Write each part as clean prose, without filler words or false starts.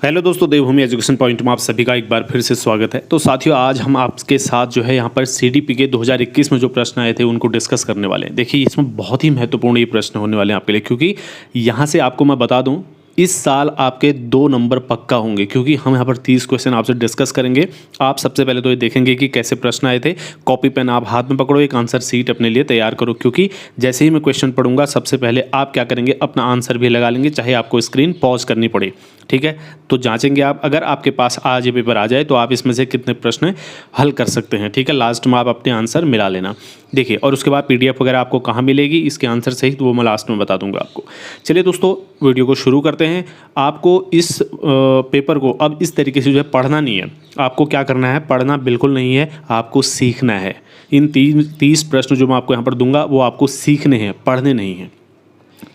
Hello दोस्तों, देवभूमि education point में आप सभी का एक बार फिर से स्वागत है। तो साथियों, आज हम आपके साथ जो है यहाँ पर सीडीपी के 2021 में जो प्रश्न आए थे उनको डिस्कस करने वाले हैं। देखिए, इसमें बहुत ही महत्वपूर्ण ये प्रश्न होने वाले हैं आपके लिए, क्योंकि यहाँ से आपको मैं बता दूँ इस साल आपके 2 नंबर पक्का होंगे, क्योंकि हम यहाँ पर 30 क्वेश्चन आपसे डिस्कस करेंगे। आप सबसे पहले तो ये देखेंगे कि कैसे प्रश्न आए थे। कॉपी पेन आप हाथ में पकड़ो, एक आंसर सीट अपने लिए तैयार करो, क्योंकि जैसे ही मैं क्वेश्चन पढ़ूंगा सबसे पहले आप क्या करेंगे, अपना आंसर भी लगा लेंगे, चाहे आपको स्क्रीन पॉज करनी पड़े। ठीक है, तो जांचेंगे आप। अगर आपके पास आज ये पेपर आ जाए तो आप इसमें से कितने प्रश्न हल कर सकते हैं। ठीक है, लास्ट में आप अपने आंसर मिला लेना। देखिए, और उसके बाद पीडीएफ वगैरह आपको कहाँ मिलेगी, इसके आंसर सहित वो मैं लास्ट में बता दूंगा आपको। चलिए दोस्तों, वीडियो को शुरू करते हैं। आपको इस पेपर को अब इस तरीके से जो है पढ़ना नहीं है। आपको क्या करना है, पढ़ना बिल्कुल नहीं है, आपको सीखना है। इन 30 प्रश्न जो मैं आपको यहाँ पर दूंगा वो आपको सीखने हैं, पढ़ने नहीं हैं।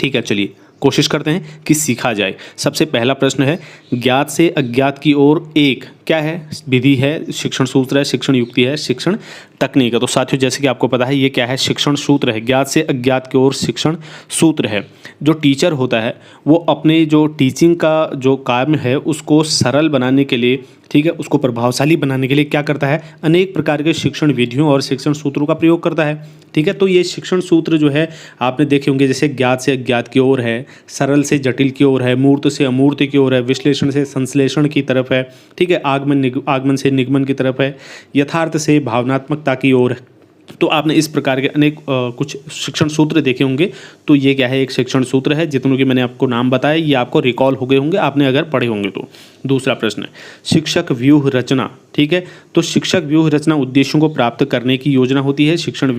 ठीक है, चलिए कोशिश करते हैं कि सीखा जाए। सबसे पहला प्रश्न है, ज्ञात से अज्ञात की ओर एक क्या है, विधि है, शिक्षण सूत्र है, शिक्षण युक्ति है, शिक्षण तकनीक है। तो साथियों, जैसे कि आपको पता है ये क्या है, शिक्षण सूत्र है। ज्ञात से अज्ञात की ओर शिक्षण सूत्र है। जो टीचर होता है वो अपने जो टीचिंग का जो काम है उसको सरल बनाने के लिए, ठीक है, उसको प्रभावशाली बनाने के लिए क्या करता है, अनेक प्रकार के शिक्षण विधियों और शिक्षण सूत्रों का प्रयोग करता है। ठीक है, तो ये शिक्षण सूत्र जो है आपने देखे होंगे, जैसे ज्ञात से अज्ञात की ओर है, सरल से जटिल की ओर है, मूर्त से अमूर्त की ओर है, विश्लेषण से संश्लेषण की तरफ है, ठीक है, आगमन से निगमन की तरफ है, यथार्थ से भावनात्मकता की ओर है। तो आपने इस प्रकार के अनेक कुछ शिक्षण सूत्र देखे होंगे। तो ये क्या है, एक शिक्षण सूत्र है। जितनों के मैंने आपको नाम बताया ये आपको रिकॉल हो गए होंगे, आपने अगर पढ़े होंगे तो। दूसरा प्रश्न है, शिक्षक व्यूह रचना। ठीक है, तो शिक्षक व्यूह रचना उद्देश्यों को प्राप्त करने की योजना होती है। शिक्षण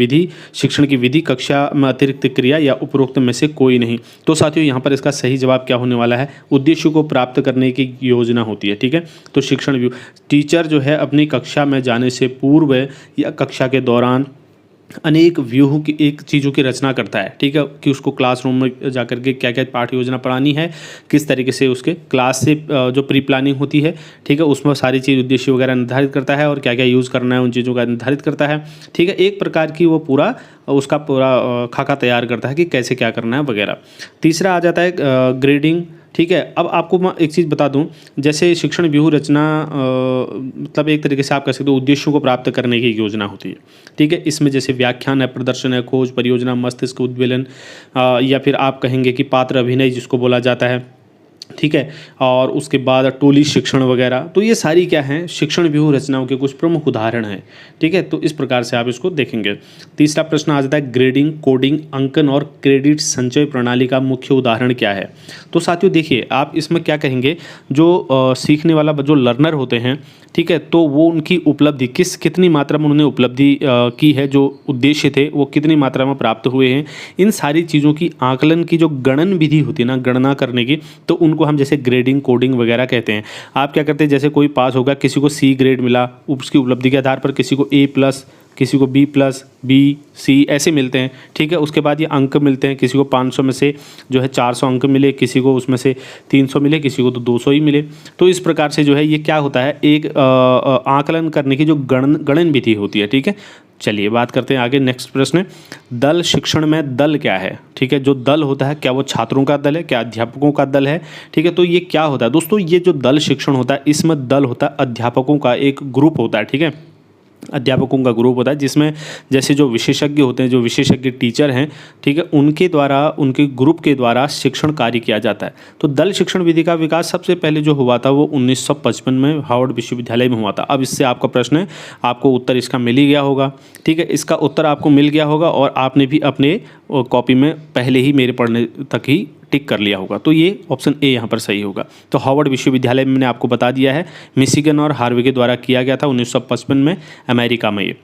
की विधि कक्षा में अतिरिक्त क्रिया या उपरोक्त में से कोई नहीं। तो साथियों, यहाँ पर इसका सही जवाब क्या होने वाला है, उद्देश्यों को प्राप्त करने की योजना होती है। ठीक है, तो शिक्षण व्यूह, टीचर जो है अपनी कक्षा में जाने से पूर्व या कक्षा के दौरान अनेक व्यूह की एक चीज़ों की रचना करता है। ठीक है, कि उसको क्लासरूम में जाकर के क्या क्या पाठ्य योजना पढ़ानी है, किस तरीके से उसके क्लास से जो प्री प्लानिंग होती है, ठीक है, उसमें सारी चीज़ उद्देश्य वगैरह निर्धारित करता है और क्या क्या यूज़ करना है उन चीज़ों का निर्धारित करता है। ठीक है, एक प्रकार की वो पूरा खाका तैयार करता है कि कैसे क्या करना है वगैरह। तीसरा आ जाता है ग्रेडिंग। ठीक है, अब आपको मैं एक चीज़ बता दूं, जैसे शिक्षण व्यूह रचना मतलब एक तरीके से आप कह सकते हो उद्देश्यों को प्राप्त करने की योजना होती है। ठीक है, इसमें जैसे व्याख्यान है, प्रदर्शन है, खोज, परियोजना, मस्तिष्क उद्वेलन, या फिर आप कहेंगे कि पात्र अभिनय जिसको बोला जाता है। ठीक है, और उसके बाद टोली शिक्षण वगैरह। तो ये सारी क्या हैं, शिक्षण व्यूह रचनाओं के कुछ प्रमुख उदाहरण हैं। ठीक है, तो इस प्रकार से आप इसको देखेंगे। तीसरा प्रश्न आ जाता है, ग्रेडिंग, कोडिंग, अंकन और क्रेडिट संचय प्रणाली का मुख्य उदाहरण क्या है। तो साथियों देखिए, आप इसमें क्या कहेंगे, जो सीखने वाला जो लर्नर होते हैं, ठीक है, तो वो उनकी उपलब्धि कितनी मात्रा में उन्होंने उपलब्धि की है, जो उद्देश्य थे वो कितनी मात्रा में प्राप्त हुए हैं, इन सारी चीज़ों की आकलन की जो गणन विधि होती है ना, गणना करने की, तो उनको हम जैसे ग्रेडिंग, कोडिंग वगैरह कहते हैं। आप क्या करते हैं, जैसे कोई पास होगा, किसी को C ग्रेड मिला, उसकी उपलब्धि के आधार पर किसी को A+, किसी को B+, B, C ऐसे मिलते हैं। ठीक है, उसके बाद ये अंक मिलते हैं, किसी को 500 में से जो है 400 अंक मिले, किसी को उसमें से 300 मिले, किसी को तो 200 ही मिले। तो इस प्रकार से जो है ये क्या होता है, एक आकलन करने की जो गणन विधि होती है। ठीक है, चलिए बात करते हैं आगे। नेक्स्ट प्रश्न है, दल शिक्षण में दल क्या है। ठीक है, जो दल होता है क्या वो छात्रों का दल है, क्या अध्यापकों का दल है। ठीक है, तो ये क्या होता है दोस्तों, ये जो दल शिक्षण होता है इसमें दल होता है अध्यापकों का एक ग्रुप होता है। ठीक है, अध्यापकों का ग्रुप होता है जिसमें जैसे जो विशेषज्ञ होते हैं, जो विशेषज्ञ टीचर हैं, ठीक है, उनके द्वारा, उनके ग्रुप के द्वारा शिक्षण कार्य किया जाता है। तो दल शिक्षण विधि का विकास सबसे पहले जो हुआ था वो 1955 में हार्वर्ड विश्वविद्यालय में हुआ था। अब इससे आपका प्रश्न है, आपको उत्तर इसका मिल ही गया होगा। ठीक है, इसका उत्तर आपको मिल गया होगा और आपने भी अपने कॉपी में पहले ही मेरे पढ़ने तक ही टिक कर लिया होगा। तो ये ऑप्शन ए यहाँ पर सही होगा। तो हार्वर्ड विश्वविद्यालय में मैंने आपको बता दिया है, मिशिगन और हार्वे के द्वारा किया गया था 1955 में अमेरिका में। ये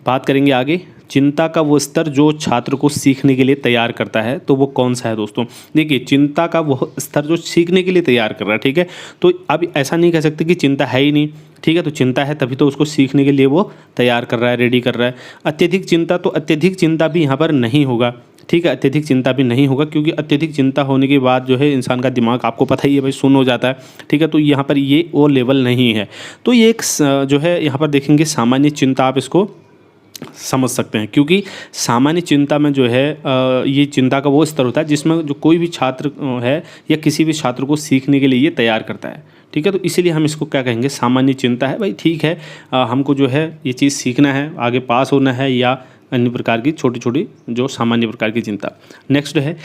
बात करेंगे आगे, चिंता का वो स्तर जो छात्र को सीखने के लिए तैयार करता है, तो वो कौन सा है दोस्तों। देखिए, चिंता का वो स्तर जो सीखने के लिए तैयार कर रहा है। ठीक है, तो अब ऐसा नहीं कह सकते कि चिंता है ही नहीं। ठीक है, तो चिंता है तभी तो उसको सीखने के लिए वो तैयार कर रहा है, रेडी कर रहा है। अत्यधिक चिंता, तो अत्यधिक चिंता भी यहाँ पर नहीं होगा। ठीक है, अत्यधिक चिंता भी नहीं होगा, क्योंकि अत्यधिक चिंता होने के बाद जो है इंसान का दिमाग, आपको पता ही है भाई, सुन्न हो जाता है। ठीक है, तो यहाँ पर ये वो लेवल नहीं है। तो ये एक जो है यहाँ पर देखेंगे सामान्य चिंता, आप इसको समझ सकते हैं, क्योंकि सामान्य चिंता में जो है ये चिंता का वो स्तर होता है जिसमें जो कोई भी छात्र है या किसी भी छात्र को सीखने के लिए ये तैयार करता है। ठीक है। तो इसीलिए हम इसको क्या कहेंगे, सामान्य चिंता है। भाई ठीक है, हमको जो है ये चीज़ सीखना है, आगे पास होना है, या अन्य प्रकार की छोटी छोटी जो सामान्य प्रकार की चिंता। नेक्स्ट है,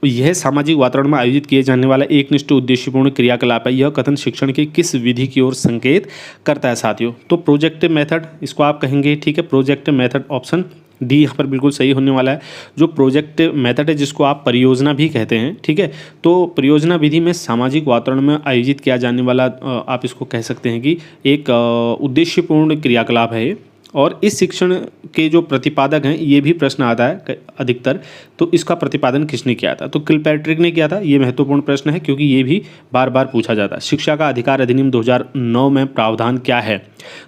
यह सामाजिक वातावरण में आयोजित किए जाने वाला एक निष्ठ उद्देश्यपूर्ण क्रियाकलाप है। यह कथन शिक्षण की किस विधि की ओर संकेत करता है साथियों? तो प्रोजेक्टिव मेथड इसको आप कहेंगे। ठीक है, प्रोजेक्टिव मेथड ऑप्शन डी यहाँ पर बिल्कुल सही होने वाला है। जो प्रोजेक्टिव मेथड है जिसको आप परियोजना भी कहते हैं, ठीक है, तो परियोजना विधि में सामाजिक वातावरण में आयोजित किया जाने वाला आप इसको कह सकते हैं कि एक उद्देश्यपूर्ण क्रियाकलाप है ये। और इस शिक्षण के जो प्रतिपादक हैं, ये भी प्रश्न आता है अधिकतर, तो इसका प्रतिपादन किसने किया था? तो किलपैट्रिक ने किया था। ये महत्वपूर्ण प्रश्न है क्योंकि ये भी बार बार पूछा जाता है। शिक्षा का अधिकार अधिनियम 2009 में प्रावधान क्या है?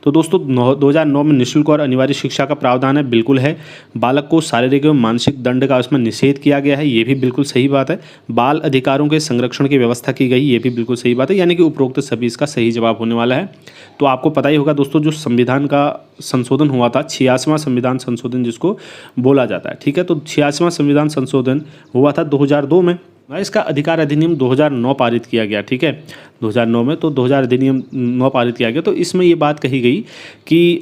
तो दोस्तों 2009 में निःशुल्क और अनिवार्य शिक्षा का प्रावधान है, बिल्कुल है। बालक को शारीरिक एवं मानसिक दंड का उसमें निषेध किया गया है, ये भी बिल्कुल सही बात है। बाल अधिकारों के संरक्षण की व्यवस्था की गई, ये भी बिल्कुल सही बात है। यानी कि उपरोक्त सभी इसका सही जवाब होने वाला है। तो आपको पता ही होगा दोस्तों, जो संविधान का संशोधन हुआ था, 86वां संविधान संशोधन जिसको बोला जाता है, ठीक है, तो 86वां संविधान संशोधन हुआ था 2002 में। इसका अधिकार अधिनियम 2009 पारित किया गया, ठीक है, 2009 में। तो 2000 अधिनियम 9 पारित किया गया। तो इसमें ये बात कही गई कि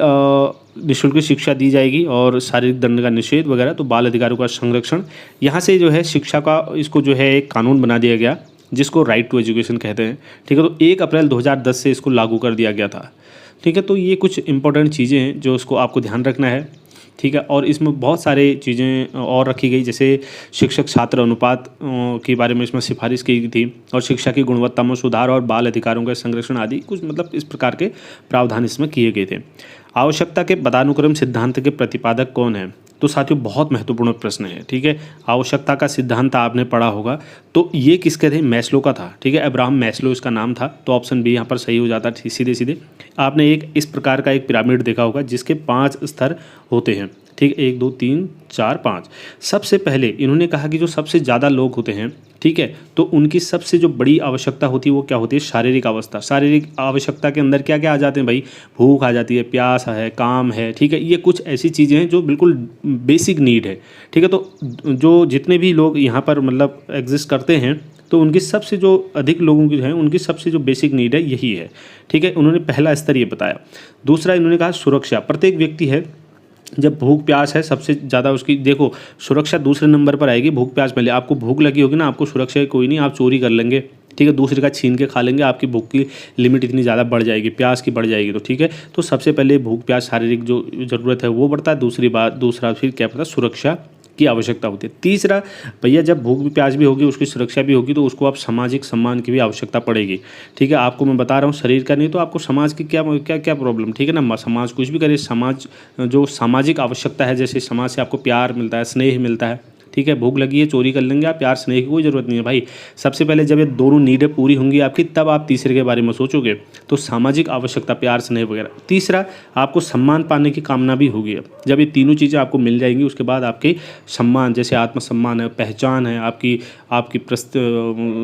निःशुल्क शिक्षा दी जाएगी और शारीरिक दंड का निषेध वगैरह, तो बाल अधिकारों का संरक्षण, यहाँ से जो है शिक्षा का इसको जो है एक कानून बना दिया गया जिसको राइट टू एजुकेशन कहते हैं, ठीक है। तो 1 अप्रैल 2010 से इसको लागू कर दिया गया था, ठीक है। तो ये कुछ इंपॉर्टेंट चीज़ें हैं जो उसको आपको ध्यान रखना है, ठीक है। और इसमें बहुत सारे चीज़ें और रखी गई, जैसे शिक्षक छात्र अनुपात के बारे में इसमें सिफारिश की गई थी, और शिक्षा की गुणवत्ता में सुधार और बाल अधिकारों का संरक्षण आदि कुछ मतलब इस प्रकार के प्रावधान इसमें किए गए थे। आवश्यकता के पदानुक्रम सिद्धांत के प्रतिपादक कौन है? तो साथियों बहुत महत्वपूर्ण प्रश्न है, ठीक है। आवश्यकता का सिद्धांत आपने पढ़ा होगा, तो ये किसके थे? मैस्लो का था, ठीक है, अब्राहम मैस्लो इसका नाम था। तो ऑप्शन बी यहाँ पर सही हो जाता है सीधे सीधे। आपने एक इस प्रकार का एक पिरामिड देखा होगा जिसके 5 स्तर होते हैं, ठीक है, 1 2 3 4 5। सबसे पहले इन्होंने कहा कि जो सबसे ज़्यादा लोग होते हैं, ठीक है, तो उनकी सबसे जो बड़ी आवश्यकता होती है वो क्या होती है? शारीरिक अवस्था। शारीरिक आवश्यकता के अंदर क्या क्या आ जाते हैं भाई? भूख आ जाती है, प्यास है, काम है, ठीक है, ये कुछ ऐसी चीज़ें हैं जो बिल्कुल बेसिक नीड है, ठीक है। तो जो जितने भी लोग यहाँ पर मतलब एग्जिस्ट करते हैं, तो उनकी सबसे जो अधिक लोगों की है, उनकी सबसे जो बेसिक नीड है यही है, ठीक है। उन्होंने पहला स्तर ये बताया। दूसरा इन्होंने कहा सुरक्षा। प्रत्येक व्यक्ति है जब भूख प्यास है सबसे ज़्यादा उसकी, देखो सुरक्षा दूसरे नंबर पर आएगी, भूख प्यास पहले। आपको भूख लगी होगी ना, आपको सुरक्षा कोई नहीं, आप चोरी कर लेंगे, ठीक है, दूसरे का छीन के खा लेंगे, आपकी भूख की लिमिट इतनी ज़्यादा बढ़ जाएगी, प्यास की बढ़ जाएगी, तो ठीक है। तो सबसे पहले भूख प्यास शारीरिक जो ज़रूरत है वो बढ़ता है। दूसरा फिर क्या पता, सुरक्षा की आवश्यकता होती है। तीसरा, भैया जब भूख भी प्यास भी होगी, उसकी सुरक्षा भी होगी, तो उसको आप सामाजिक सम्मान की भी आवश्यकता पड़ेगी, ठीक है। आपको मैं बता रहा हूँ शरीर का नहीं, तो आपको समाज की क्या क्या क्या प्रॉब्लम, ठीक है ना। समाज कुछ भी करे, समाज जो सामाजिक आवश्यकता है, जैसे समाज से आपको प्यार मिलता है, स्नेह मिलता है, ठीक है। भूख लगी है, चोरी कर लेंगे आप, प्यार स्नेह की कोई ज़रूरत नहीं है भाई। सबसे पहले जब ये दोनों नीडें पूरी होंगी आपकी, तब आप तीसरे के बारे में सोचोगे। तो सामाजिक आवश्यकता, प्यार स्नेह वगैरह। तीसरा, आपको सम्मान पाने की कामना भी होगी। जब ये तीनों चीज़ें आपको मिल जाएंगी, उसके बाद आपके सम्मान, जैसे आत्मसम्मान है, पहचान है, आपकी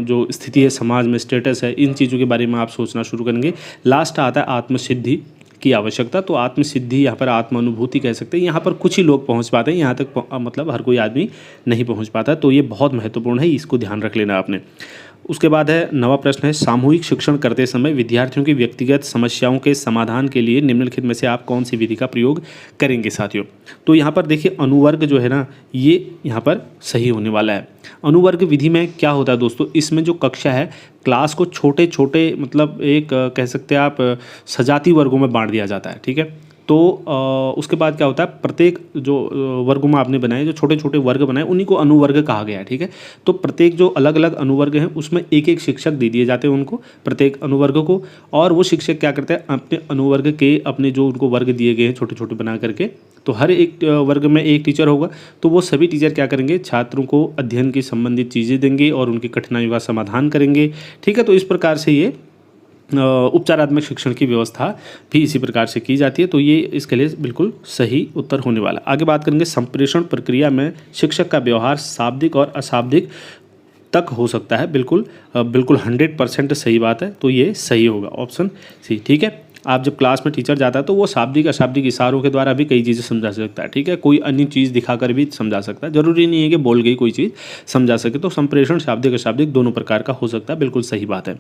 जो स्थिति है समाज में, स्टेटस है, इन चीज़ों के बारे में आप सोचना शुरू करेंगे। लास्ट आता है आत्मसिद्धि की आवश्यकता। तो आत्मसिद्धि यहाँ पर आत्म अनुभूति कह सकते हैं। यहाँ पर कुछ ही लोग पहुँच पाते हैं, यहाँ तक मतलब हर कोई आदमी नहीं पहुँच पाता। तो ये बहुत महत्वपूर्ण है, इसको ध्यान रख लेना आपने। उसके बाद है 9वां प्रश्न है, सामूहिक शिक्षण करते समय विद्यार्थियों की व्यक्तिगत समस्याओं के समाधान के लिए निम्नलिखित में से आप कौन सी विधि का प्रयोग करेंगे साथियों? तो यहाँ पर देखिए अनुवर्ग जो है ना, ये यहाँ पर सही होने वाला है। अनुवर्ग विधि में क्या होता है दोस्तों, इसमें जो कक्षा है, क्लास को छोटे छोटे मतलब एक कह सकते हैं आप सजाती वर्गों में बांट दिया जाता है, ठीक है। तो उसके बाद क्या होता है, प्रत्येक जो वर्गों में आपने बनाए, जो छोटे छोटे वर्ग बनाए, उन्हीं को अनुवर्ग कहा गया है, ठीक है। तो प्रत्येक जो अलग अलग अनुवर्ग हैं उसमें एक एक शिक्षक दे दिए जाते हैं उनको, प्रत्येक अनुवर्ग को। और वो शिक्षक क्या करते हैं, अपने अनुवर्ग के अपने जो उनको वर्ग दिए गए हैं छोटे छोटे बना करके, तो हर एक वर्ग में एक टीचर होगा, तो वो सभी टीचर क्या करेंगे, छात्रों को अध्ययन की संबंधित चीज़ें देंगे और उनकी कठिनाइयों का समाधान करेंगे, ठीक है। तो इस प्रकार से ये उपचारात्मक शिक्षण की व्यवस्था भी इसी प्रकार से की जाती है। तो ये इसके लिए बिल्कुल सही उत्तर होने वाला। आगे बात करेंगे, संप्रेषण प्रक्रिया में शिक्षक का व्यवहार शाब्दिक और अशाब्दिक तक हो सकता है। बिल्कुल 100% सही बात है, तो ये सही होगा ऑप्शन सी, ठीक है। आप जब क्लास में टीचर जाता है तो वो शाब्दिक अशाब्दिक इशारों के द्वारा भी कई चीज़ें समझा सकता है, ठीक है, कोई अन्य चीज़ दिखाकर भी समझा सकता है, जरूरी नहीं है कि बोल गई कोई चीज़ समझा सके। तो संप्रेषण शाब्दिक अशाब्दिक दोनों प्रकार का हो सकता है, बिल्कुल सही बात है।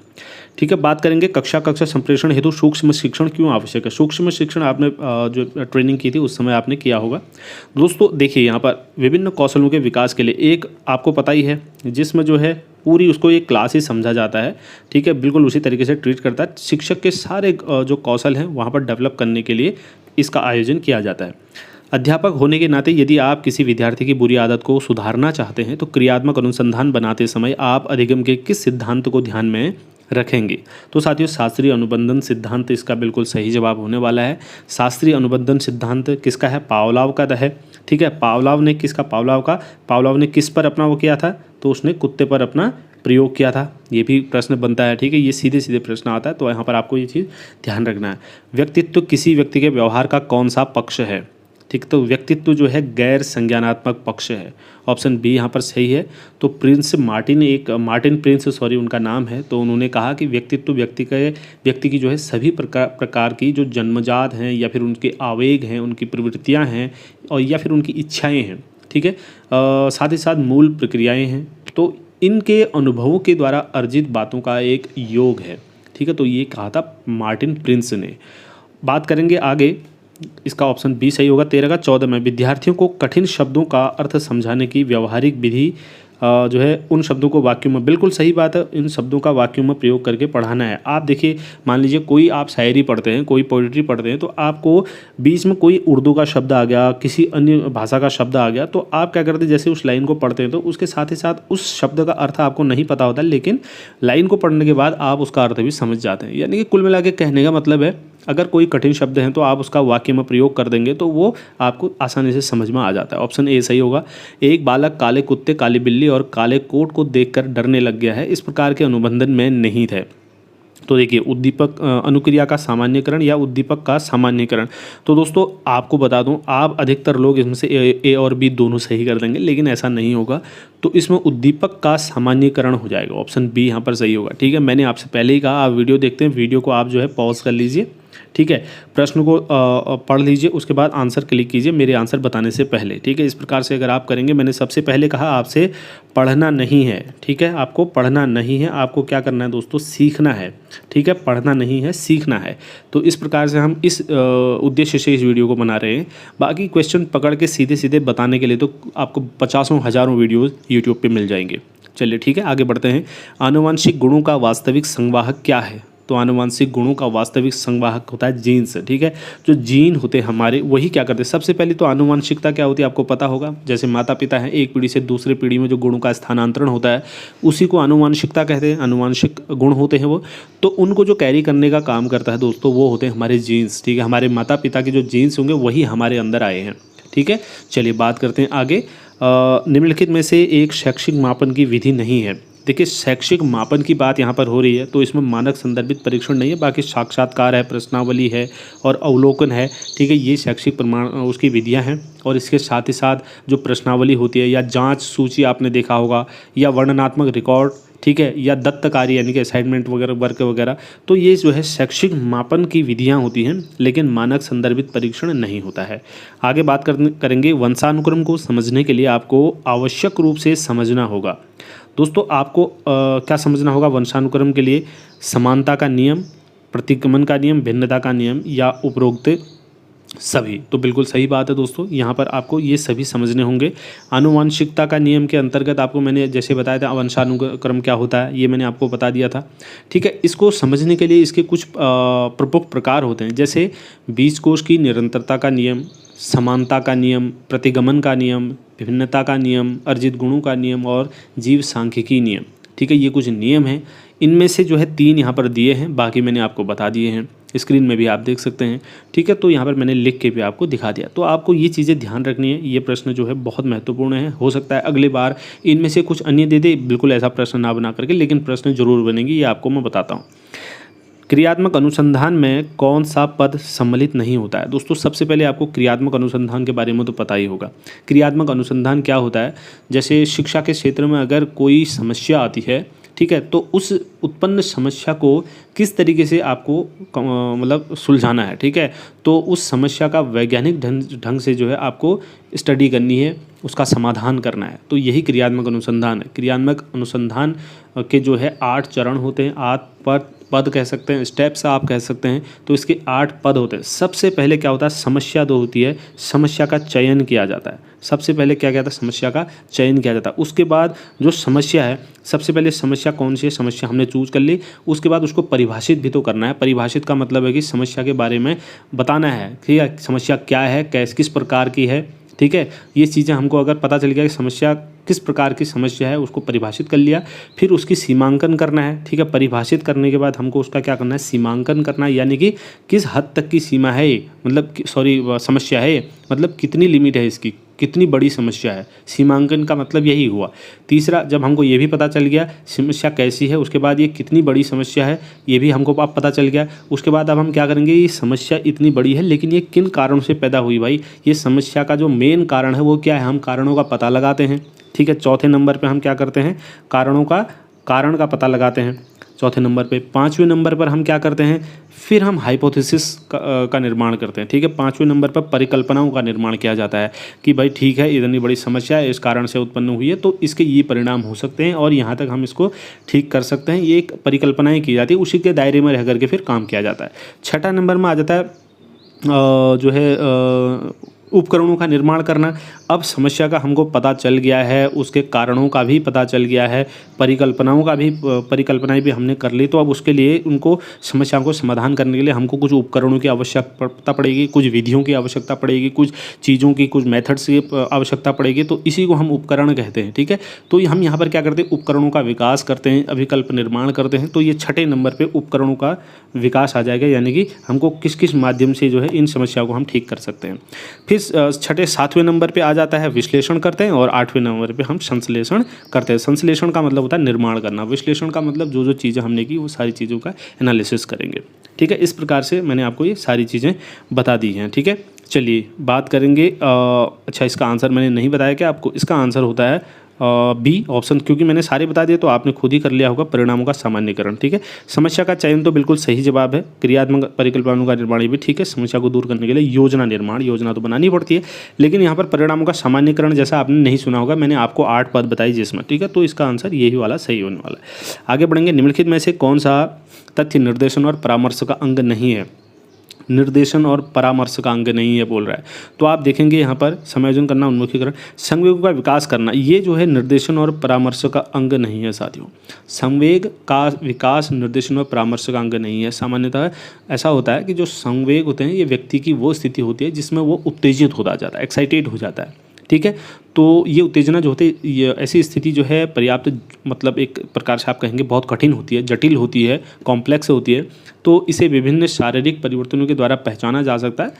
ठीक है, बात करेंगे कक्षा संप्रेषण हेतु सूक्ष्म शिक्षण क्यों आवश्यक है। सूक्ष्म शिक्षण आपने जो ट्रेनिंग की थी उस समय आपने किया होगा। दोस्तों देखिए, यहाँ पर विभिन्न कौशलों के विकास के लिए एक आपको पता ही है जिसमें जो है पूरी उसको एक क्लास ही समझा जाता है, ठीक है, बिल्कुल उसी तरीके से ट्रीट करता है। शिक्षक के सारे जो कौशल हैं वहाँ पर डेवलप करने के लिए इसका आयोजन किया जाता है। अध्यापक होने के नाते यदि आप किसी विद्यार्थी की बुरी आदत को सुधारना चाहते हैं तो क्रियात्मक अनुसंधान बनाते समय आप अधिगम के किस सिद्धांत को ध्यान में रखेंगे। तो साथियों, शास्त्रीय अनुबंधन सिद्धांत इसका बिल्कुल सही जवाब होने वाला है। शास्त्रीय अनुबंधन सिद्धांत किसका है, पावलोव का है, ठीक है। पावलोव ने किस पर अपना वो किया था, तो उसने कुत्ते पर अपना प्रयोग किया था। ये भी प्रश्न बनता है, ठीक है, ये सीधे सीधे प्रश्न आता है, तो यहाँ पर आपको ये चीज़ ध्यान रखना है। व्यक्तित्व किसी व्यक्ति के व्यवहार का कौन सा पक्ष है, ठीक, तो व्यक्तित्व जो है गैर संज्ञानात्मक पक्ष है। ऑप्शन बी यहाँ पर सही है। तो मार्टिन प्रिंस उनका नाम है, तो उन्होंने कहा कि व्यक्तित्व व्यक्ति की जो है सभी प्रकार की जो जन्मजात हैं या फिर उनके आवेग हैं, उनकी प्रवृत्तियाँ हैं और या फिर उनकी इच्छाएँ हैं, ठीक है, साथ ही साथ मूल प्रक्रियाएँ हैं, तो इनके अनुभवों के द्वारा अर्जित बातों का एक योग है, ठीक है। तो ये कहा था मार्टिन प्रिंस ने। बात करेंगे आगे, इसका ऑप्शन बी सही होगा। 13 का 14 में विद्यार्थियों को कठिन शब्दों का अर्थ समझाने की व्यवहारिक विधि जो है उन शब्दों को वाक्यों में, बिल्कुल सही बात है, इन शब्दों का वाक्यों में प्रयोग करके पढ़ाना है। आप देखिए, मान लीजिए कोई आप शायरी पढ़ते हैं, कोई पोइट्री पढ़ते हैं, तो आपको बीच में कोई उर्दू का शब्द आ गया, किसी अन्य भाषा का शब्द आ गया, तो आप क्या करते हैं, जैसे उस लाइन को पढ़ते हैं तो उसके साथ ही साथ उस शब्द का अर्थ आपको नहीं पता होता, लेकिन लाइन को पढ़ने के बाद आप उसका अर्थ भी समझ जाते हैं। यानी कि कुल मिला के कहने का मतलब है, अगर कोई कठिन शब्द है तो आप उसका वाक्य में प्रयोग कर देंगे तो वो आपको आसानी से समझ में आ जाता है। ऑप्शन ए सही होगा। एक बालक काले कुत्ते, काली बिल्ली और काले कोट को देखकर डरने लग गया है, इस प्रकार के अनुबंधन में नहीं थे। तो देखिए, उद्दीपक अनुक्रिया का सामान्यकरण या उद्दीपक का सामान्यकरण। तो दोस्तों आपको बता दूं, आप अधिकतर लोग इसमें से ए और बी दोनों सही कर देंगे, लेकिन ऐसा नहीं होगा। तो इसमें उद्दीपक का सामान्यकरण हो जाएगा, ऑप्शन बी यहाँ पर सही होगा, ठीक है। मैंने आपसे पहले ही कहा, आप वीडियो देखते हैं, वीडियो को आप जो है पॉज कर लीजिए, ठीक है, प्रश्न को पढ़ लीजिए, उसके बाद आंसर क्लिक कीजिए मेरे आंसर बताने से पहले, ठीक है। इस प्रकार से अगर आप करेंगे, मैंने सबसे पहले कहा आपसे पढ़ना नहीं है, ठीक है, आपको पढ़ना नहीं है, आपको क्या करना है दोस्तों, सीखना है, ठीक है, पढ़ना नहीं है, सीखना है। तो इस प्रकार से हम इस उद्देश्य से इस वीडियो को बना रहे हैं। बाकी क्वेश्चन पकड़ के सीधे सीधे बताने के लिए तो आपको 50 हज़ारों वीडियोज़ यूट्यूब पर मिल जाएंगे। चलिए ठीक है, आगे बढ़ते हैं। आनुवंशिक गुणों का वास्तविक संवाहक क्या है। तो आनुवंशिक गुणों का वास्तविक संवाहक होता है जीन्स, ठीक है। जो जीन होते हैं हमारे, वही क्या करते हैं, सबसे पहले तो आनुवंशिकता क्या होती है आपको पता होगा। जैसे माता पिता हैं, एक पीढ़ी से दूसरे पीढ़ी में जो गुणों का स्थानांतरण होता है उसी को आनुवंशिकता कहते हैं, आनुवंशिक गुण होते हैं वो। तो उनको जो कैरी करने का काम करता है दोस्तों, वो होते हैं हमारे जीन्स, ठीक है। हमारे माता पिता के जो जीन्स होंगे वही हमारे अंदर आए हैं, ठीक है। चलिए बात करते हैं आगे। निम्नलिखित में से एक शैक्षिक मापन की विधि नहीं है। देखिए, शैक्षिक मापन की बात यहाँ पर हो रही है, तो इसमें मानक संदर्भित परीक्षण नहीं है, बाकी साक्षात्कार है, प्रश्नावली है और अवलोकन है, ठीक है। ये शैक्षिक प्रमाण उसकी विधियाँ हैं। और इसके साथ ही साथ जो प्रश्नावली होती है या जांच सूची आपने देखा होगा, या वर्णनात्मक रिकॉर्ड, ठीक है, या दत्त कार्य यानी कि असाइनमेंट वगैरह, वर्क वगैरह, तो ये जो है शैक्षिक मापन की विधियाँ होती हैं, लेकिन मानक संदर्भित परीक्षण नहीं होता है। आगे बात करेंगे। वंशानुक्रम को समझने के लिए आपको आवश्यक रूप से समझना होगा। दोस्तों आपको क्या समझना होगा वंशानुक्रम के लिए, समानता का नियम, प्रतिगमन का नियम, भिन्नता का नियम या उपरोक्त सभी। तो बिल्कुल सही बात है दोस्तों, यहाँ पर आपको ये सभी समझने होंगे। आनुवंशिकता का नियम के अंतर्गत आपको मैंने जैसे बताया था वंशानुक्रम क्या होता है, ये मैंने आपको बता दिया था, ठीक है। इसको समझने के लिए इसके कुछ प्रमुख प्रकार होते हैं, जैसे बीजकोश की निरंतरता का नियम, समानता का नियम, प्रतिगमन का नियम, विभिन्नता का नियम, अर्जित गुणों का नियम और जीव सांख्यिकी नियम, ठीक है। ये कुछ नियम हैं, इनमें से जो है 3 यहाँ पर दिए हैं, बाकी मैंने आपको बता दिए हैं, स्क्रीन में भी आप देख सकते हैं, ठीक है। तो यहाँ पर मैंने लिख के भी आपको दिखा दिया। तो आपको ये चीज़ें ध्यान रखनी है, ये प्रश्न जो है बहुत महत्वपूर्ण है। हो सकता है अगली बार इनमें से कुछ अन्य दे दे, बिल्कुल ऐसा प्रश्न ना बना करके, लेकिन प्रश्न जरूर बनेगी, ये आपको मैं बताता हूँ। क्रियात्मक अनुसंधान में कौन सा पद सम्मिलित नहीं होता है। दोस्तों सबसे पहले आपको क्रियात्मक अनुसंधान के बारे में तो पता ही होगा। क्रियात्मक अनुसंधान क्या होता है, जैसे शिक्षा के क्षेत्र में अगर कोई समस्या आती है, ठीक है। तो उस उत्पन्न समस्या को किस तरीके से आपको मतलब सुलझाना है, ठीक है। तो उस समस्या का वैज्ञानिक ढंग से जो है आपको स्टडी करनी है, उसका समाधान करना है। तो यही क्रियात्मक अनुसंधान है। क्रियात्मक अनुसंधान के जो है 8 चरण होते हैं, 8 पद कह सकते हैं, स्टेप्स आप कह सकते हैं। तो इसके 8 पद होते हैं। सबसे पहले क्या होता है, समस्या जो होती है, समस्या का चयन किया जाता है। सबसे पहले क्या कहता है, समस्या का चयन किया जाता है। उसके बाद जो समस्या है, सबसे पहले समस्या कौन सी है, समस्या हमने चूज कर ली। उसके बाद उसको परिभाषित भी तो करना है। परिभाषित का मतलब है कि समस्या के बारे में बताना है, ठीक है। समस्या क्या है, किस प्रकार की है, ठीक है। ये चीज़ें हमको अगर पता चल गया कि समस्या किस प्रकार की समस्या है, उसको परिभाषित कर लिया, फिर उसकी सीमांकन करना है, ठीक है। परिभाषित करने के बाद हमको उसका क्या करना है, सीमांकन करना है, यानी कि किस हद तक की सीमा है ये, मतलब समस्या है, मतलब कितनी लिमिट है इसकी, कितनी बड़ी समस्या है। सीमांकन का मतलब यही हुआ। तीसरा, जब हमको ये भी पता चल गया समस्या कैसी है, उसके बाद ये कितनी बड़ी समस्या है, ये भी हमको अब पता चल गया। उसके बाद अब हम क्या करेंगे, ये समस्या इतनी बड़ी है लेकिन ये किन कारणों से पैदा हुई भाई, ये समस्या का जो मेन कारण है वो क्या है, हम कारणों का पता लगाते हैं, ठीक है। चौथे नंबर पे हम क्या करते हैं, कारण का पता लगाते हैं चौथे नंबर पे। 5वें नंबर पर हम क्या करते हैं, फिर हम हाइपोथेसिस का निर्माण करते हैं, ठीक है। 5वें नंबर पर परिकल्पनाओं का निर्माण किया जाता है कि भाई ठीक है, इतनी बड़ी समस्या है, इस कारण से उत्पन्न हुई है, तो इसके ये परिणाम हो सकते हैं और यहाँ तक हम इसको ठीक कर सकते हैं। ये एक परिकल्पनाएँ की जाती है, उसी के दायरे में रह करके फिर काम किया जाता है। 6ठा नंबर में आ जाता है जो है उपकरणों का निर्माण करना। अब समस्या का हमको पता चल गया है, उसके कारणों का भी पता चल गया है, परिकल्पनाएं भी हमने कर ली। तो अब उसके लिए उनको समस्याओं को समाधान करने के लिए हमको कुछ उपकरणों की आवश्यकता पड़ेगी, कुछ विधियों की आवश्यकता पड़ेगी, कुछ चीज़ों की, कुछ मेथड्स की आवश्यकता पड़ेगी। तो इसी को हम उपकरण कहते हैं, ठीक है। तो हम यहाँ पर क्या करते हैं, उपकरणों का विकास करते हैं, अभिकल्प निर्माण करते हैं। तो ये 6ठे नंबर पर उपकरणों का विकास आ जाएगा, यानी कि हमको किस किस माध्यम से जो है इन समस्याओं को हम ठीक कर सकते हैं। फिर 6ठे 7वें नंबर पे आ जाता है विश्लेषण करते हैं, और 8वें नंबर पे हम संश्लेषण करते हैं। संश्लेषण का मतलब होता है निर्माण करना, विश्लेषण का मतलब जो जो चीज़ें हमने की वो सारी चीज़ों का एनालिसिस करेंगे, ठीक है। इस प्रकार से मैंने आपको ये सारी चीज़ें बता दी हैं, ठीक है। चलिए बात करेंगे अच्छा, इसका आंसर मैंने नहीं बताया क्या आपको, इसका आंसर होता है बी ऑप्शन, क्योंकि मैंने सारे बता दिए तो आपने खुद ही कर लिया होगा, परिणामों का सामान्यीकरण, ठीक है। समस्या का चयन तो बिल्कुल सही जवाब है। क्रियात्मक परिकल्पनाओं का निर्माण भी ठीक है। समस्या को दूर करने के लिए योजना तो बनानी पड़ती है, लेकिन यहाँ पर परिणामों का सामान्यीकरण जैसा आपने नहीं सुना होगा, मैंने आपको 8 पद बताई जिसमें, ठीक है। तो इसका आंसर यही वाला सही होने वाला है। आगे बढ़ेंगे। निम्नलिखित में से कौन सा तथ्य निर्देशन और परामर्श का अंग नहीं है, निर्देशन और परामर्श का अंग नहीं है बोल रहा है। तो आप देखेंगे यहाँ पर समायोजन करना, उन्मुखीकरण, संवेगों का विकास करना, ये जो है निर्देशन और परामर्श का अंग नहीं है साथियों। संवेग का विकास निर्देशन और परामर्श का अंग नहीं है। सामान्यतः ऐसा होता है कि जो संवेग होते हैं ये व्यक्ति की वो स्थिति होती है जिसमें वो उत्तेजित होता जाता है, एक्साइटेड हो जाता है, ठीक है। तो ये उत्तेजना जो होती है, ये ऐसी स्थिति जो है पर्याप्त, मतलब एक प्रकार से आप कहेंगे बहुत कठिन होती है, जटिल होती है, कॉम्प्लेक्स होती है। तो इसे विभिन्न शारीरिक परिवर्तनों के द्वारा पहचाना जा सकता है।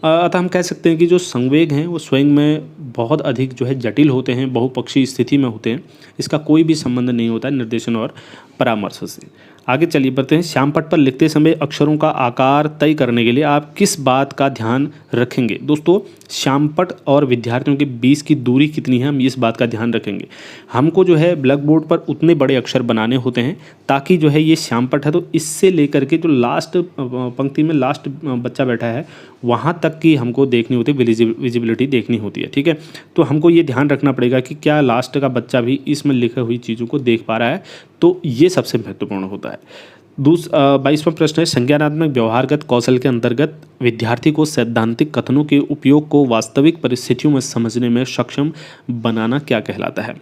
अतः हम कह सकते हैं कि जो संवेग हैं वो स्वयं में बहुत अधिक जो है जटिल होते हैं, बहुपक्षीय स्थिति में होते हैं। इसका कोई भी संबंध नहीं होता है निर्देशन और परामर्श से। आगे चलिए बढ़ते हैं। श्यामपट्ट पर लिखते समय अक्षरों का आकार तय करने के लिए आप किस बात का ध्यान रखेंगे। दोस्तों, श्यामपट्ट और विद्यार्थियों के बीच की दूरी कितनी है, हम इस बात का ध्यान रखेंगे। हमको जो है ब्लैक बोर्ड पर उतने बड़े अक्षर बनाने होते हैं ताकि जो है ये श्यामपट्ट है तो इससे लेकर के जो लास्ट पंक्ति में लास्ट बच्चा बैठा है वहाँ तक की हमको देखनी होती है, विजिबिलिटी देखनी होती है, ठीक है। तो हमको ये ध्यान रखना पड़ेगा कि क्या लास्ट का बच्चा भी इसमें लिखी हुई चीज़ों को देख पा रहा है, तो ये सबसे महत्वपूर्ण होता है। 22वां प्रश्न है, संज्ञानात्मक व्यवहारगत कौशल के अंतर्गत विद्यार्थी को सैद्धांतिक कथनों के उपयोग को वास्तविक परिस्थितियों में समझने में सक्षम बनाना क्या कहलाता है।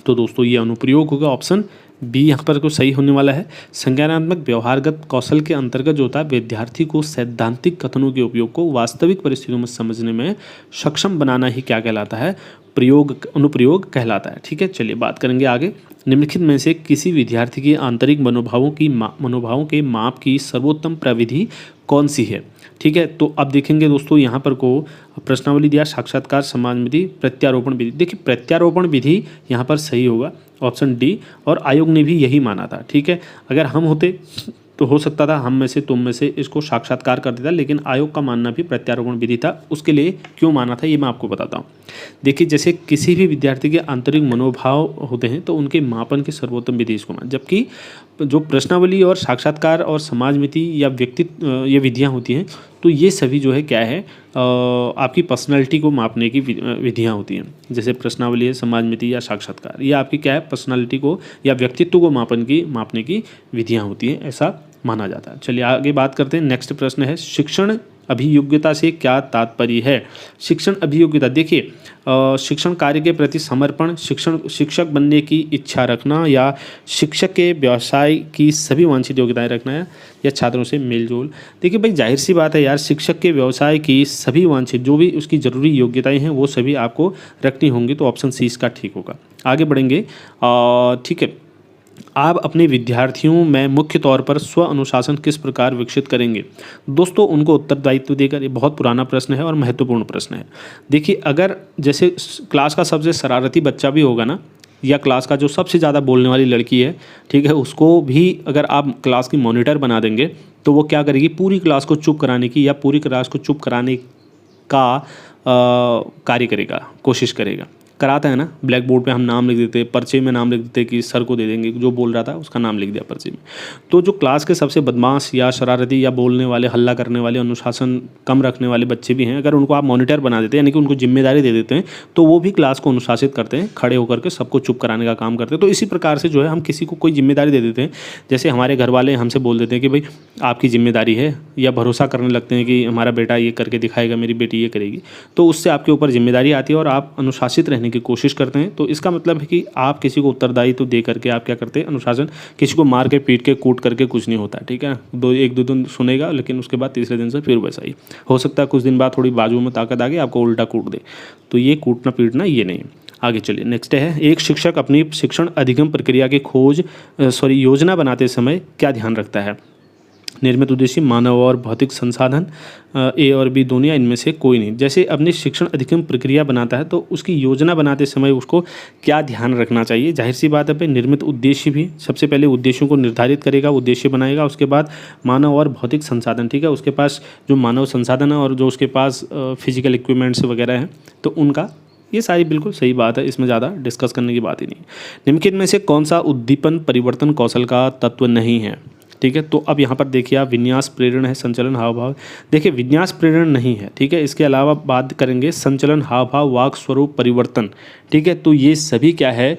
तो दोस्तों ये अनुप्रयोग होगा, ऑप्शन बी यहाँ पर को सही होने वाला है। संज्ञानात्मक व्यवहारगत कौशल के अंतर्गत जो होता है विद्यार्थी को सैद्धांतिक कथनों के उपयोग को वास्तविक परिस्थितियों में समझने में सक्षम बनाना ही क्या कहलाता है, अनुप्रयोग कहलाता है, ठीक है। चलिए बात करेंगे आगे। निम्नलिखित में से किसी विद्यार्थी के आंतरिक मनोभावों के माप की सर्वोत्तम प्रविधि कौन सी है, ठीक है। तो अब देखेंगे दोस्तों यहाँ पर को प्रश्नावली दिया, साक्षात्कार, समाज विधि, प्रत्यारोपण विधि। देखिए प्रत्यारोपण विधि यहाँ पर सही होगा, ऑप्शन डी, और आयोग ने भी यही माना था, ठीक है। अगर हम होते तो हो सकता था हम में से तुम में से इसको साक्षात्कार कर देता, लेकिन आयोग का मानना भी प्रत्यारोपण विधि था। उसके लिए क्यों माना था ये मैं आपको बताता हूँ। देखिए, जैसे किसी भी विद्यार्थी के आंतरिक मनोभाव होते हैं तो उनके मापन की सर्वोत्तम विधि इसको मान, जबकि जो प्रश्नावली और साक्षात्कार और समाजमिति या व्यक्तित्व ये विधियाँ होती हैं, तो ये सभी जो है क्या है आपकी पर्सनालिटी को मापने की विधियाँ होती हैं। जैसे प्रश्नावली है, समाजमिति या साक्षात्कार, ये आपकी क्या है पर्सनालिटी को या व्यक्तित्व को मापने की विधियाँ होती हैं, ऐसा माना जाता है। चलिए आगे बात करते हैं। नेक्स्ट प्रश्न है, शिक्षण अभियोग्यता से क्या तात्पर्य है। शिक्षण अभियोग्यता, देखिए शिक्षण कार्य के प्रति समर्पण, शिक्षक बनने की इच्छा रखना, या शिक्षक के व्यवसाय की सभी वांछित योग्यताएं रखना है, या छात्रों से मेलजोल। देखिए भाई, जाहिर सी बात है यार, शिक्षक के व्यवसाय की सभी वांछित जो भी उसकी ज़रूरी योग्यताएं हैं वो सभी आपको रखनी होंगी, तो ऑप्शन सी इसका ठीक होगा। आगे बढ़ेंगे। ठीक है, आप अपने विद्यार्थियों में मुख्य तौर पर स्व अनुशासन किस प्रकार विकसित करेंगे। दोस्तों, उनको उत्तरदायित्व देकर, ये बहुत पुराना प्रश्न है और महत्वपूर्ण प्रश्न है। देखिए, अगर जैसे क्लास का सबसे शरारती बच्चा भी होगा ना, या क्लास का जो सबसे ज़्यादा बोलने वाली लड़की है, ठीक है, उसको भी अगर आप क्लास की मॉनिटर बना देंगे तो वो क्या करेगी, पूरी क्लास को चुप कराने की या पूरी क्लास को चुप कराने का कार्य करेगा, कोशिश करेगा। कराता है ना, ब्लैक बोर्ड पे हम नाम लिख देते, पर्चे में नाम लिख देते कि सर को दे देंगे, जो बोल रहा था उसका नाम लिख दिया पर्चे में। तो जो क्लास के सबसे बदमाश या शरारती या बोलने वाले, हल्ला करने वाले, अनुशासन कम रखने वाले बच्चे भी हैं, अगर उनको आप मॉनिटर बना देते हैं, यानी कि उनको जिम्मेदारी दे देते हैं, तो वो भी क्लास को अनुशासित करते हैं, खड़े होकर के सबको चुप कराने का काम करते हैं। तो इसी प्रकार से जो है हम किसी को कोई जिम्मेदारी दे देते हैं, जैसे हमारे घर वाले हमसे बोल देते हैं कि भाई आपकी जिम्मेदारी है, या भरोसा करने लगते हैं कि हमारा बेटा ये करके दिखाएगा, मेरी बेटी ये करेगी, तो उससे आपके ऊपर जिम्मेदारी आती है और आप अनुशासित रहने की कोशिश करते हैं। तो इसका मतलब है कि आप किसी को उत्तरदायित्व दे करके आप क्या करते हैं, अनुशासन। किसी को मार के, पीट के, कूट करके कुछ नहीं होता, ठीक है। एक दो दिन सुनेगा, लेकिन उसके बाद तीसरे दिन से फिर वैसा ही हो सकता है। कुछ दिन बाद थोड़ी बाजू में ताकत आ गई, आपको उल्टा कूट दे, तो ये कूटना पीटना ये नहीं। आगे चलिए, नेक्स्ट है, एक शिक्षक अपनी शिक्षण अधिगम प्रक्रिया की योजना बनाते समय क्या ध्यान रखता है। निर्मित उद्देश्य, मानव और भौतिक संसाधन, ए और बी दोनों, या इनमें से कोई नहीं। जैसे अपनी शिक्षण अधिगम प्रक्रिया बनाता है तो उसकी योजना बनाते समय उसको क्या ध्यान रखना चाहिए। जाहिर सी बात है भाई, निर्मित उद्देश्य भी सबसे पहले उद्देश्यों को निर्धारित करेगा, उद्देश्य बनाएगा, उसके बाद मानव और भौतिक संसाधन, ठीक है, उसके पास जो मानव संसाधन है और जो उसके पास फिजिकल इक्विपमेंट्स वगैरह हैं, तो उनका, ये सारी बिल्कुल सही बात है, इसमें ज़्यादा डिस्कस करने की बात ही नहीं। निम्नलिखित में से कौन सा उद्दीपन परिवर्तन कौशल का तत्व नहीं है, ठीक है। तो अब यहाँ पर देखिए आप, विन्यास, प्रेरण है, संचलन, हाव भाव। देखिए, विन्यास प्रेरण नहीं है, ठीक है। इसके अलावा बात करेंगे संचलन, हाव भाव, वाक स्वरूप परिवर्तन, ठीक है। तो ये सभी क्या है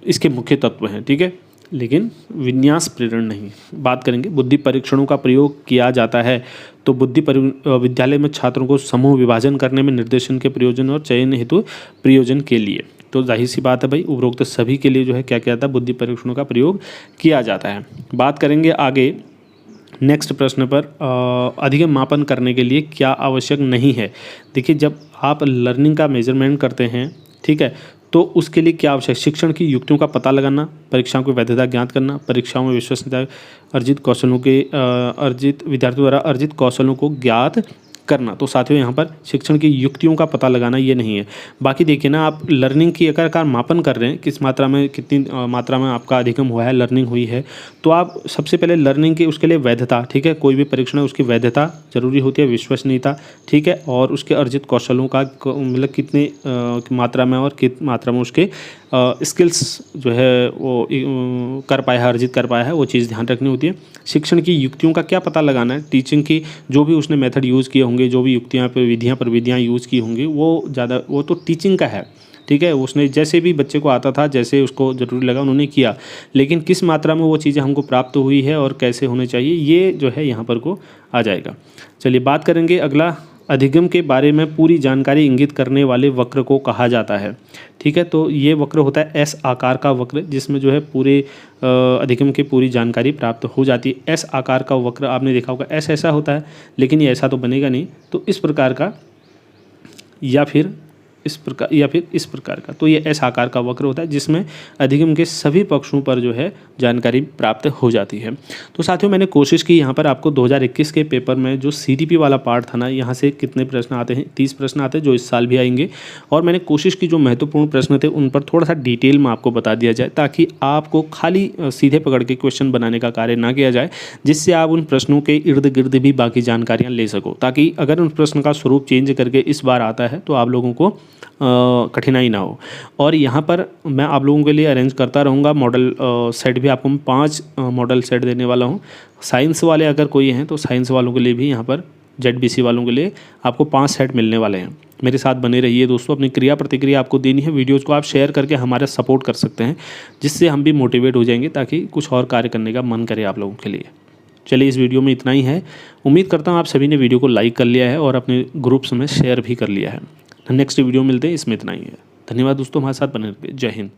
इसके मुख्य तत्व हैं, ठीक है, लेकिन विन्यास प्रेरण नहीं। बात करेंगे बुद्धि परीक्षणों का प्रयोग किया जाता है, तो विद्यालय में छात्रों को समूह विभाजन करने में, निर्देशन के प्रयोजन और चयन हेतु प्रयोजन के लिए। तो जाहिर सी बात है भाई, उपरोक्त सभी के लिए जो है क्या किया जाता है, बुद्धि परीक्षणों का प्रयोग किया जाता है। बात करेंगे आगे नेक्स्ट प्रश्न पर, अधिगम मापन करने के लिए क्या आवश्यक नहीं है। देखिए, जब आप लर्निंग का मेजरमेंट करते हैं, ठीक है, तो उसके लिए क्या आवश्यक, शिक्षण की युक्तियों का पता लगाना, परीक्षाओं की वैधता ज्ञात करना, परीक्षाओं में विश्वसनीयता, विद्यार्थियों द्वारा अर्जित कौशलों को ज्ञात करना। तो साथियों, यहाँ पर शिक्षण की युक्तियों का पता लगाना ये नहीं है। बाकी देखिए ना, आप लर्निंग की अगर मापन कर रहे हैं, किस मात्रा में, कितनी मात्रा में आपका अधिगम हुआ है, लर्निंग हुई है, तो आप सबसे पहले लर्निंग की, उसके लिए वैधता, ठीक है, कोई भी परीक्षण है उसकी वैधता जरूरी होती है, विश्वसनीयता, ठीक है, और उसके अर्जित कौशलों का मतलब कितनी मात्रा में और कित मात्रा में उसके स्किल्स जो है वो कर पाया है, अर्जित कर पाया है, वो चीज़ ध्यान रखनी होती है। शिक्षण की युक्तियों का क्या पता लगाना है, टीचिंग की जो भी उसने मेथड यूज़ किए होंगे, जो भी युक्तियाँ प्रविधियाँ यूज़ की होंगी, वो तो टीचिंग का है, ठीक है। उसने जैसे भी बच्चे को आता था, जैसे उसको ज़रूरी लगा उन्होंने किया, लेकिन किस मात्रा में वो चीज़ें हमको प्राप्त हुई है और कैसे होने चाहिए, ये जो है यहाँ पर को आ जाएगा। चलिए बात करेंगे अगला, अधिगम के बारे में पूरी जानकारी इंगित करने वाले वक्र को कहा जाता है, ठीक है। तो ये वक्र होता है एस आकार का वक्र, जिसमें जो है पूरे अधिगम की पूरी जानकारी प्राप्त हो जाती है। एस आकार का वक्र आपने देखा होगा, एस ऐसा होता है, लेकिन ये ऐसा तो बनेगा नहीं, तो इस प्रकार का, या फिर इस प्रकार या फिर इस प्रकार का। तो ये एस आकार का वक्र होता है जिसमें अधिगम के सभी पक्षों पर जो है जानकारी प्राप्त हो जाती है। तो साथियों मैंने कोशिश की यहाँ पर आपको 2021 के पेपर में जो CDP वाला पार्ट था ना, यहाँ से कितने प्रश्न आते हैं, 30 प्रश्न आते हैं जो इस साल भी आएंगे। और मैंने कोशिश की जो महत्वपूर्ण प्रश्न थे उन पर थोड़ा सा डिटेल में आपको बता दिया जाए, ताकि आपको खाली सीधे पकड़ के क्वेश्चन बनाने का कार्य ना किया जाए, जिससे आप उन प्रश्नों के इर्द गिर्द भी बाकी जानकारियाँ ले सको, ताकि अगर उन प्रश्न का स्वरूप चेंज करके इस बार आता है तो आप लोगों को कठिनाई ना हो। और यहाँ पर मैं आप लोगों के लिए अरेंज करता रहूँगा मॉडल सेट भी। आपको मैं 5 मॉडल सेट देने वाला हूँ। साइंस वाले अगर कोई हैं तो साइंस वालों के लिए भी यहाँ पर ZBC वालों के लिए आपको 5 सेट मिलने वाले हैं। मेरे साथ बने रहिए दोस्तों। अपनी क्रिया प्रतिक्रिया आपको देनी है। वीडियोज़ को आप शेयर करके हमारा सपोर्ट कर सकते हैं, जिससे हम भी मोटिवेट हो जाएंगे, ताकि कुछ और कार्य करने का मन करे आप लोगों के लिए। चलिए इस वीडियो में इतना ही है। उम्मीद करता हूँ आप सभी ने वीडियो को लाइक कर लिया है और अपने ग्रुप्स में शेयर भी कर लिया है। नेक्स्ट वीडियो मिलते हैं, इसमें इतना ही है। धन्यवाद दोस्तों हमारे साथ बने रहिए। जय हिंद।